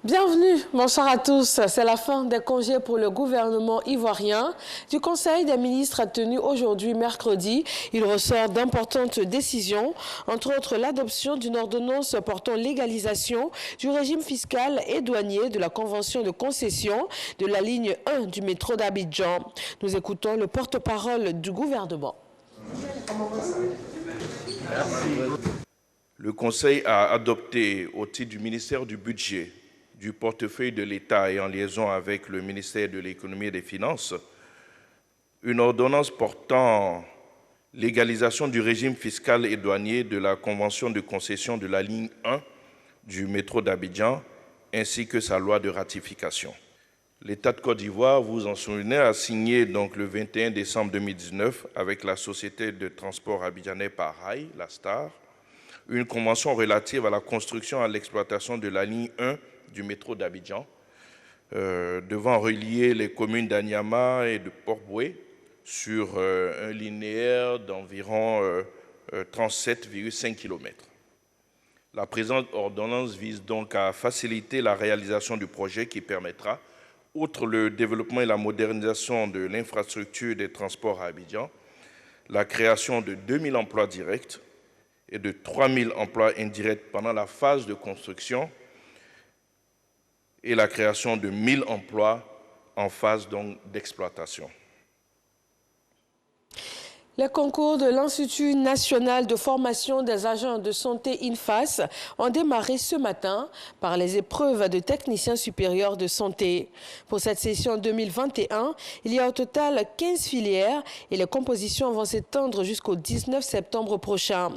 Bienvenue, bonsoir à tous. C'est la fin des congés pour le gouvernement ivoirien. Du Conseil des ministres tenu aujourd'hui mercredi, il ressort d'importantes décisions, entre autres l'adoption d'une ordonnance portant légalisation du régime fiscal et douanier de la convention de concession de la ligne 1 du métro d'Abidjan. Nous écoutons le porte-parole du gouvernement. Le Conseil a adopté, au titre du ministère du Budget, du portefeuille de l'État et en liaison avec le ministère de l'Économie et des Finances, une ordonnance portant légalisation du régime fiscal et douanier de la convention de concession de la ligne 1 du métro d'Abidjan, ainsi que sa loi de ratification. L'État de Côte d'Ivoire, vous en souvenez, a signé donc le 21 décembre 2019 avec la société de transport abidjanais par rail, la STAR, une convention relative à la construction et à l'exploitation de la ligne 1 du métro d'Abidjan, devant relier les communes d'Anyama et de Port-Boué sur un linéaire d'environ 37,5 km. La présente ordonnance vise donc à faciliter la réalisation du projet qui permettra, outre le développement et la modernisation de l'infrastructure des transports à Abidjan, la création de 2000 emplois directs et de 3000 emplois indirects pendant la phase de construction et la création de 1000 emplois en phase d'exploitation. Les concours de l'Institut national de formation des agents de santé INFAS ont démarré ce matin par les épreuves de techniciens supérieurs de santé. Pour cette session 2021, il y a au total 15 filières et les compositions vont s'étendre jusqu'au 19 septembre prochain.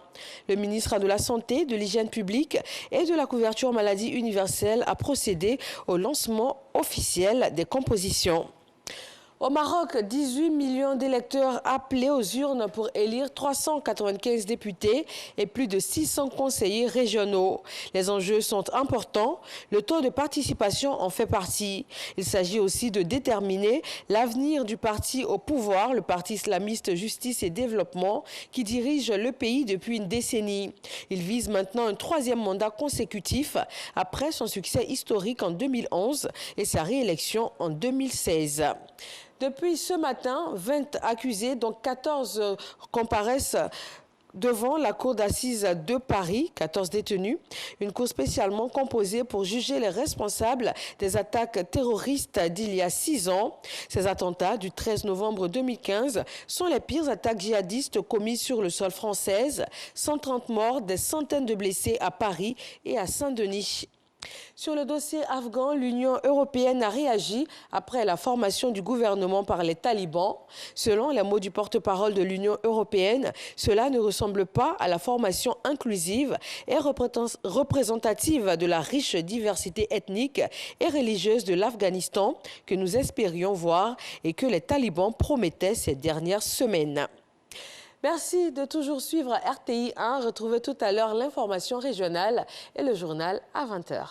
Le ministre de la Santé, de l'Hygiène publique et de la couverture maladie universelle a procédé au lancement officiel des compositions. Au Maroc, 18 millions d'électeurs appelés aux urnes pour élire 395 députés et plus de 600 conseillers régionaux. Les enjeux sont importants. Le taux de participation en fait partie. Il s'agit aussi de déterminer l'avenir du parti au pouvoir, le Parti islamiste Justice et Développement, qui dirige le pays depuis une décennie. Il vise maintenant un troisième mandat consécutif après son succès historique en 2011 et sa réélection en 2016. Depuis ce matin, 20 accusés, dont 14 comparaissent devant la cour d'assises de Paris, 14 détenus, une cour spécialement composée pour juger les responsables des attaques terroristes d'il y a 6 ans. Ces attentats du 13 novembre 2015 sont les pires attaques djihadistes commises sur le sol français, 130 morts, des centaines de blessés à Paris et à Saint-Denis. Sur le dossier afghan, l'Union européenne a réagi après la formation du gouvernement par les talibans. Selon les mots du porte-parole de l'Union européenne, cela ne ressemble pas à la formation inclusive et représentative de la riche diversité ethnique et religieuse de l'Afghanistan que nous espérions voir et que les talibans promettaient ces dernières semaines. Merci de toujours suivre RTI 1. Retrouvez tout à l'heure l'information régionale et le journal à 20 h.